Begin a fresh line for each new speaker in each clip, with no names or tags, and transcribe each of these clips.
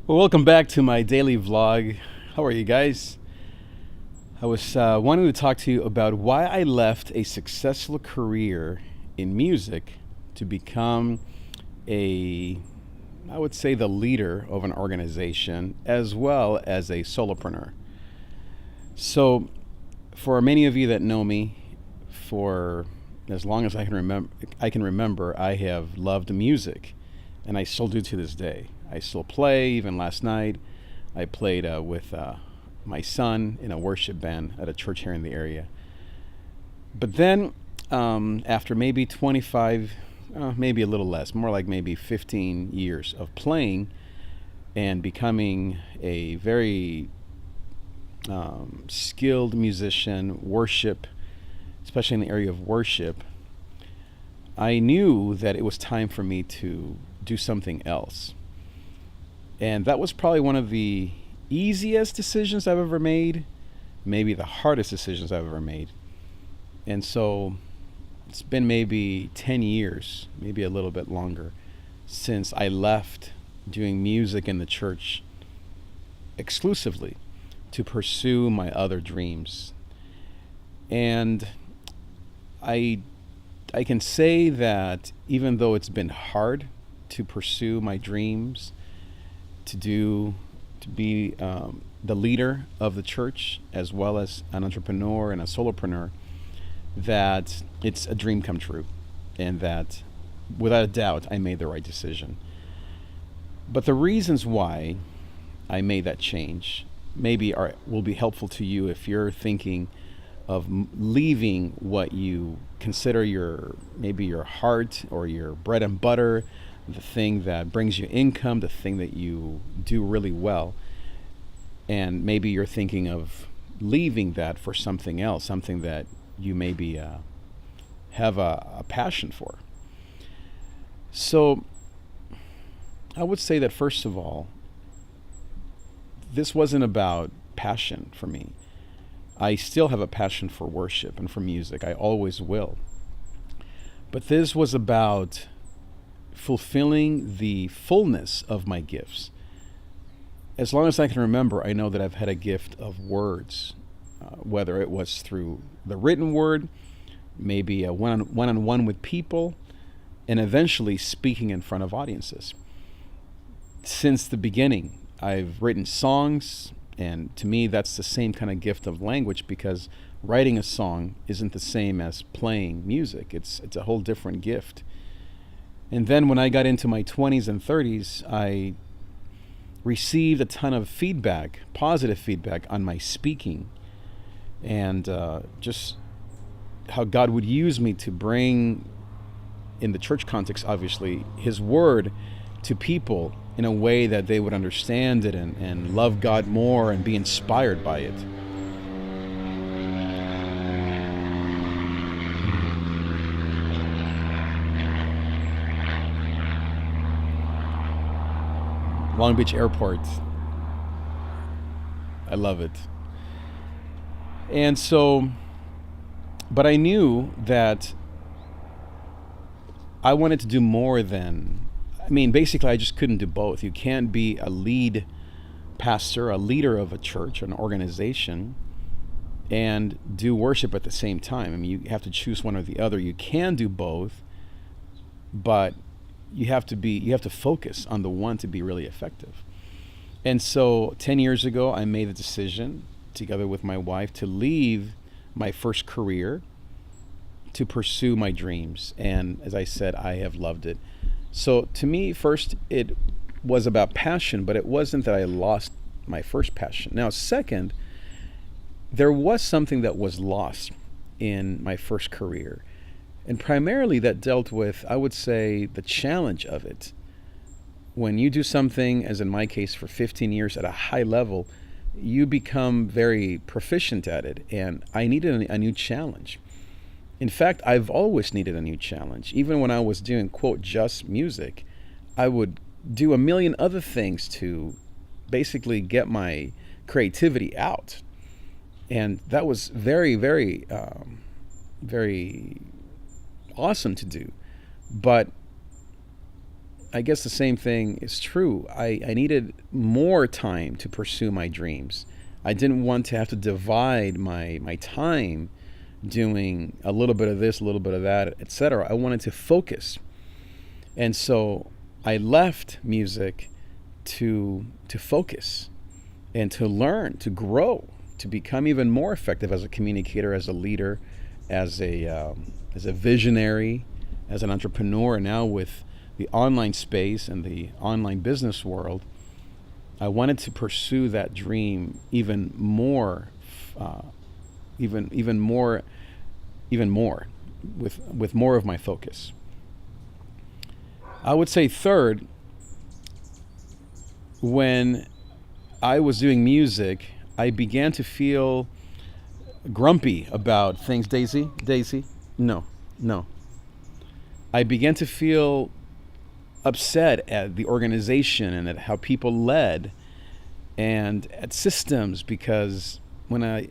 Well, welcome back to my daily vlog. How are you guys? I was wanting to talk to you about why I left a successful career in music to become I would say, the leader of an organization as well as a solopreneur. So, for many of you that know me, for as long as I can remember, I have loved music, and I still do to this day. I still play. Even last night, I played with my son in a worship band at a church here in the area. But then, after maybe 25, maybe a little less, more like maybe 15 years of playing and becoming a very skilled musician, worship, especially in the area of worship, I knew that it was time for me to do something else. And that was probably one of the easiest decisions I've ever made, maybe the hardest decisions I've ever made. And so it's been maybe 10 years, maybe a little bit longer, since I left doing music in the church exclusively to pursue my other dreams. And I I can say that even though it's been hard to pursue my dreams, to be the leader of the church as well as an entrepreneur and a solopreneur, that it's a dream come true, and that without a doubt I made the right decision. But the reasons why I made that change maybe will be helpful to you if you're thinking of leaving what you consider your heart or your bread and butter, the thing that brings you income, the thing that you do really well, and maybe you're thinking of leaving that for something else, something that you maybe have a passion for. So I would say that first of all, this wasn't about passion for me. I still have a passion for worship and for music. I always will. But this was about fulfilling the fullness of my gifts. As long as I can remember, I know that I've had a gift of words, whether it was through the written word, maybe a one-on-one with people, and eventually speaking in front of audiences. Since the beginning, I've written songs, and to me, that's the same kind of gift of language, because writing a song isn't the same as playing music. It's a whole different gift. And then when I got into my 20s and 30s, I received a ton of feedback, positive feedback on my speaking, and just how God would use me to bring, in the church context, obviously, His word to people in a way that they would understand it and love God more and be inspired by it. Long Beach Airport. I love it. And so, but I knew that I wanted to do more than, basically, I just couldn't do both. You can't be a lead pastor, a leader of a church, an organization, and do worship at the same time. You have to choose one or the other. You can do both, but you have to focus on the one to be really effective. And so 10 years ago, I made the decision, together with my wife, to leave my first career to pursue my dreams. And as I said, I have loved it. So to me, first, it was about passion, but it wasn't that I lost my first passion. Now, second, there was something that was lost in my first career. And primarily that dealt with, I would say, the challenge of it. When you do something, as in my case, for 15 years at a high level, you become very proficient at it. And I needed a new challenge. In fact, I've always needed a new challenge. Even when I was doing, quote, just music, I would do a million other things to basically get my creativity out. And that was very, very, very awesome to do. But I guess the same thing is true. I needed more time to pursue my dreams. I didn't want to have to divide my time doing a little bit of this, a little bit of that, etc. I wanted to focus. And so I left music to focus and to learn, to grow, to become even more effective as a communicator, as a leader, as a visionary, as an entrepreneur. Now with the online space and the online business world, I wanted to pursue that dream even more, even more, with more of my focus. I would say third, when I was doing music, I began to feel grumpy about things. Daisy, no. I began to feel upset at the organization and at how people led and at systems, because when a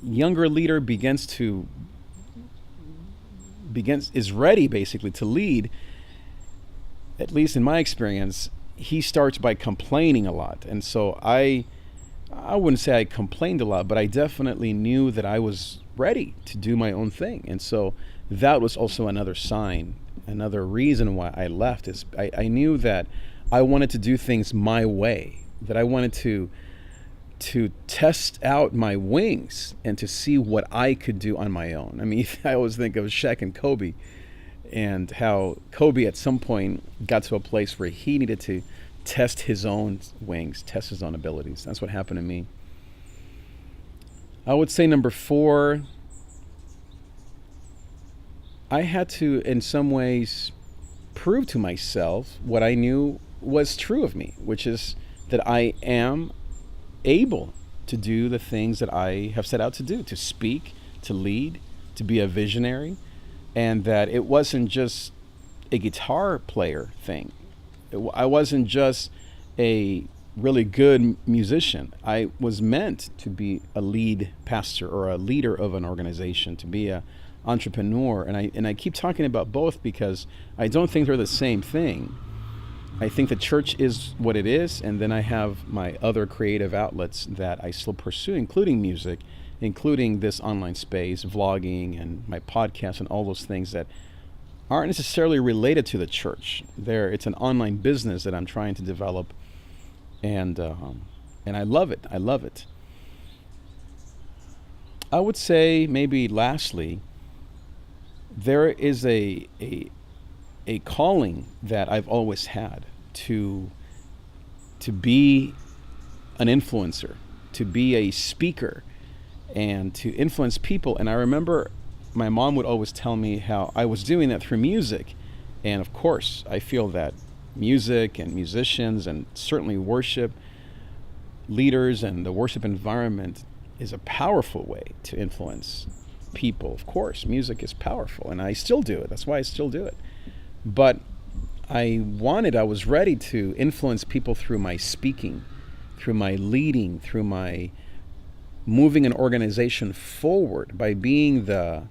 younger leader is ready basically to lead, at least in my experience, he starts by complaining a lot. And so I wouldn't say I complained a lot, but I definitely knew that I was ready to do my own thing. And so that was also another sign, another reason why I left, is I knew that I wanted to do things my way, that I wanted to test out my wings and to see what I could do on my own. I mean, I always think of Shaq and Kobe, and how Kobe at some point got to a place where he needed to test his own wings, test his own abilities. That's what happened to me. I would say number 4, I had to, in some ways, prove to myself what I knew was true of me, which is that I am able to do the things that I have set out to do, to speak, to lead, to be a visionary, and that it wasn't just a guitar player thing. I wasn't just a really good musician. I was meant to be a lead pastor or a leader of an organization, to be a entrepreneur. And I keep talking about both because I don't think they're the same thing. I think the church is what it is, and then I have my other creative outlets that I still pursue, including music, including this online space, vlogging, and my podcast, and all those things that aren't necessarily related to the church. It's an online business that I'm trying to develop, and I love it. I love it. I would say maybe lastly, there is a calling that I've always had to be an influencer, to be a speaker, and to influence people. And I remember my mom would always tell me how I was doing that through music. And of course, I feel that music and musicians, and certainly worship leaders and the worship environment, is a powerful way to influence people. Of course, music is powerful, and I still do it. That's why I still do it. But I was ready to influence people through my speaking, through my leading, through my moving an organization forward, by being the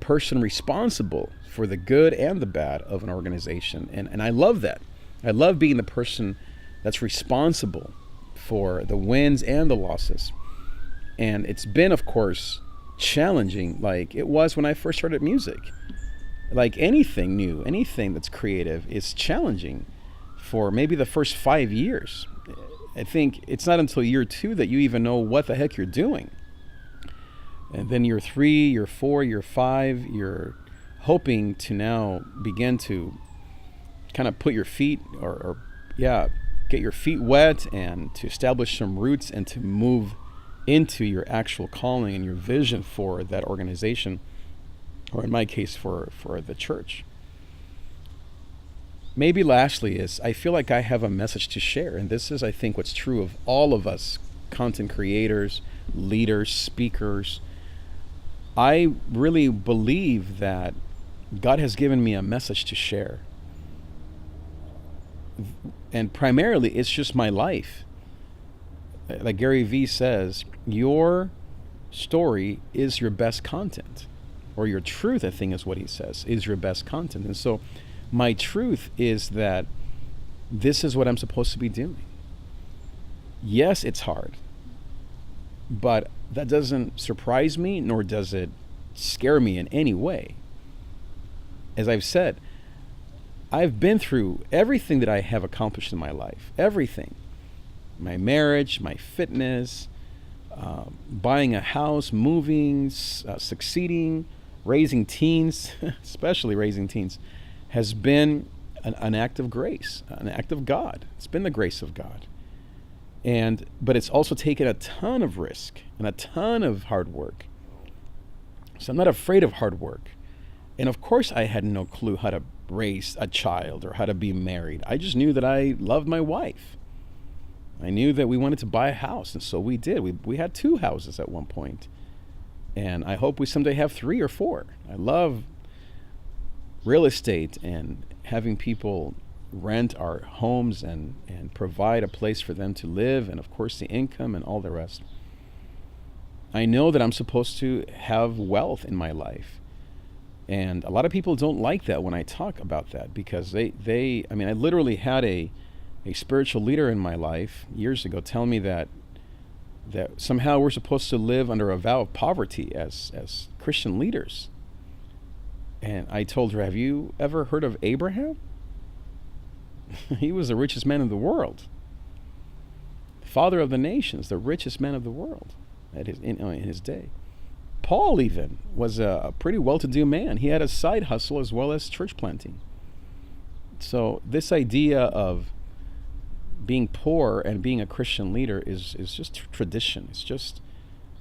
person responsible for the good and the bad of an organization. And I love that. I love being the person that's responsible for the wins and the losses. And it's been, of course, challenging, like it was when I first started music. Like anything new, anything that's creative is challenging for maybe the first 5 years. I think it's not until year 2 that you even know what the heck you're doing. And then year 3, year 4, year 5, you're hoping to now begin to kind of put your feet get your feet wet and to establish some roots and to move into your actual calling and your vision for that organization, or in my case for the church. Maybe lastly is, I feel like I have a message to share, and this is, I think, what's true of all of us content creators, leaders, speakers. I really believe that God has given me a message to share. And primarily, it's just my life. Like Gary Vee says, your story is your best content, or your truth, I think is what he says, is your best content. And so my truth is that this is what I'm supposed to be doing. Yes, it's hard, but that doesn't surprise me, nor does it scare me in any way. As I've said, I've been through everything that I have accomplished in my life. Everything. My marriage, my fitness, buying a house, moving, succeeding, raising teens, especially raising teens, has been an act of grace, an act of God. It's been the grace of God. But it's also taken a ton of risk and a ton of hard work. So I'm not afraid of hard work. And of course I had no clue how to raise a child or how to be married. I just knew that I loved my wife. I knew that we wanted to buy a house, and so we did. We had 2 houses at one point. And I hope we someday have 3 or 4. I love real estate and having people rent our homes and provide a place for them to live, and of course the income and all the rest. I know that I'm supposed to have wealth in my life. And a lot of people don't like that when I talk about that, because I literally had a spiritual leader in my life years ago tell me that somehow we're supposed to live under a vow of poverty as Christian leaders. And I told her, have you ever heard of Abraham? He was the richest man in the world. Father of the nations, the richest man of the world in his day. Paul even was a pretty well-to-do man. He had a side hustle as well as church planting. So this idea of being poor and being a Christian leader is just tradition. It's just,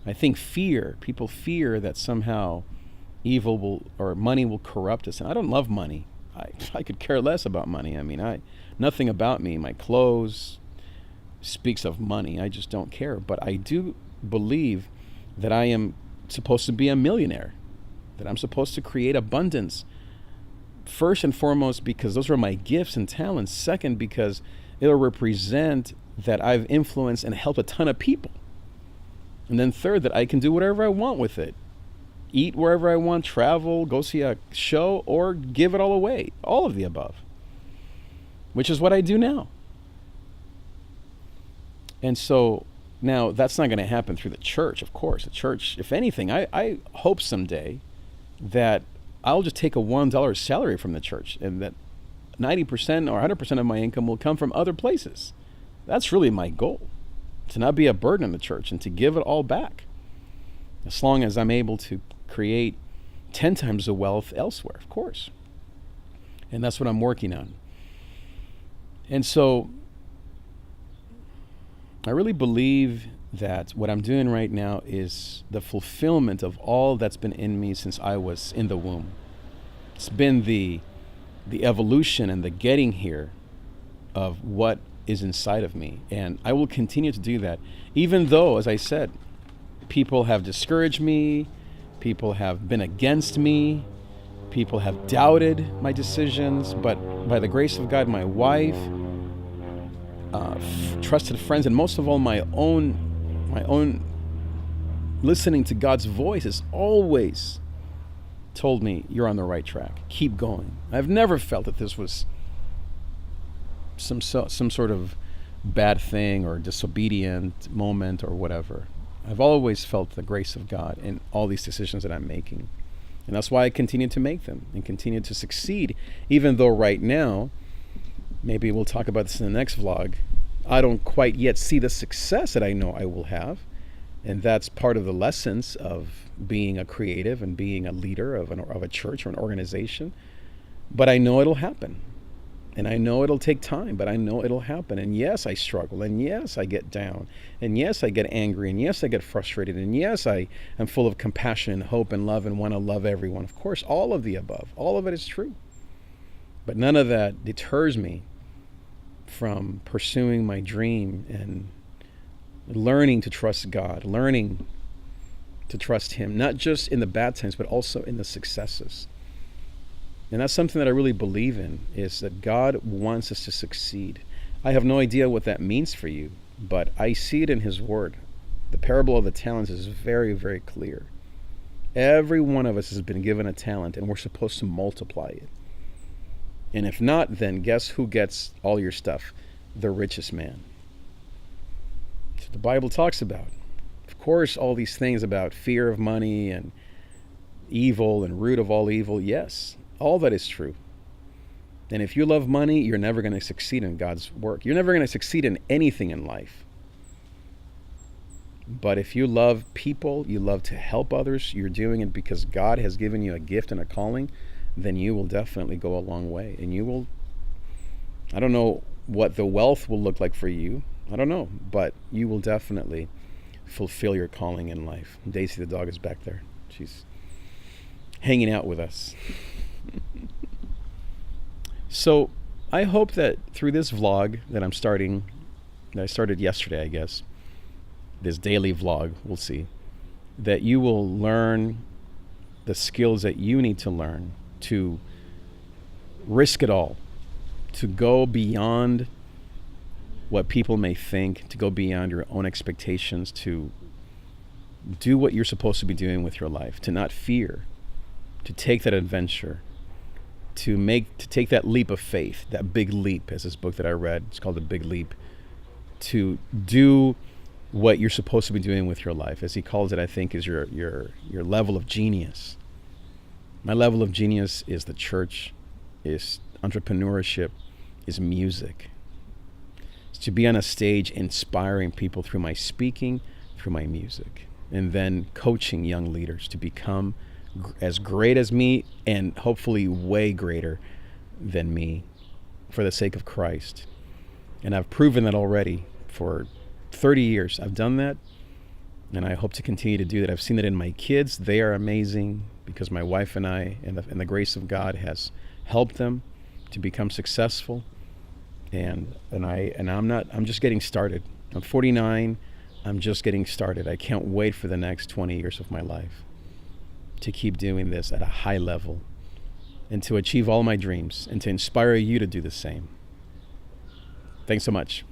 I think, fear. People fear that somehow evil or money will corrupt us. And I don't love money. I could care less about money. Nothing about me, my clothes speaks of money. I just don't care. But I do believe that I am supposed to be a millionaire, that I'm supposed to create abundance. First and foremost, because those are my gifts and talents. Second, because it'll represent that I've influenced and helped a ton of people. And then third, that I can do whatever I want with it. Eat wherever I want, travel, go see a show, or give it all away. All of the above. Which is what I do now. And so now that's not going to happen through the church, of course. The church, if anything, I hope someday that I'll just take a $1 salary from the church, and that 90% or 100% of my income will come from other places. That's really my goal, to not be a burden on the church and to give it all back, as long as I'm able to create 10 times the wealth elsewhere, of course. And that's what I'm working on. And so I really believe that what I'm doing right now is the fulfillment of all that's been in me since I was in the womb. It's been the evolution and the getting here of what is inside of me. And I will continue to do that, even though, as I said, people have discouraged me, people have been against me, people have doubted my decisions, but by the grace of God, my wife, trusted friends, and most of all my own listening to God's voice has always told me, you're on the right track. Keep going. I've never felt that this was some sort of bad thing or disobedient moment or whatever. I've always felt the grace of God in all these decisions that I'm making. And that's why I continue to make them and continue to succeed, even though right now, maybe we'll talk about this in the next vlog, I don't quite yet see the success that I know I will have. And that's part of the lessons of being a creative and being a leader of a church or an organization. But I know it'll happen. And I know it'll take time, but I know it'll happen. And yes, I struggle. And yes, I get down. And yes, I get angry. And yes, I get frustrated. And yes, I am full of compassion and hope and love and want to love everyone. Of course, all of the above. All of it is true. But none of that deters me from pursuing my dream and learning to trust God, learning to trust Him, not just in the bad times, but also in the successes. And that's something that I really believe in, is that God wants us to succeed. I have no idea what that means for you, but I see it in His Word. The parable of the talents is very, very clear. Every one of us has been given a talent, and we're supposed to multiply it. And if not, then guess who gets all your stuff? The richest man. So the Bible talks about. Of course, all these things about fear of money and evil and root of all evil, yes, all that is true. And if you love money, you're never going to succeed in God's work. You're never going to succeed in anything in life. But if you love people, you love to help others, you're doing it because God has given you a gift and a calling, then you will definitely go a long way. And you will, I don't know what the wealth will look like for you. I don't know. But you will definitely fulfill your calling in life. Daisy the dog is back there. She's hanging out with us. So I hope that through this vlog that I started yesterday, I guess, this daily vlog, we'll see, that you will learn the skills that you need to learn to risk it all, to go beyond what people may think, to go beyond your own expectations, to do what you're supposed to be doing with your life, to not fear, to take that adventure, to take that leap of faith, that big leap, as this book that I read, it's called The Big Leap, to do what you're supposed to be doing with your life. As he calls it, I think, is your level of genius. My level of genius is the church, is entrepreneurship, is music. It's to be on a stage inspiring people through my speaking, through my music, and then coaching young leaders to become as great as me and hopefully way greater than me for the sake of Christ. And I've proven that already for 30 years. I've done that, and I hope to continue to do that. I've seen that in my kids. They are amazing because my wife and I and the grace of God has helped them to become successful. And I'm just getting started. I'm 49. I'm just getting started. I can't wait for the next 20 years of my life to keep doing this at a high level and to achieve all my dreams and to inspire you to do the same. Thanks so much.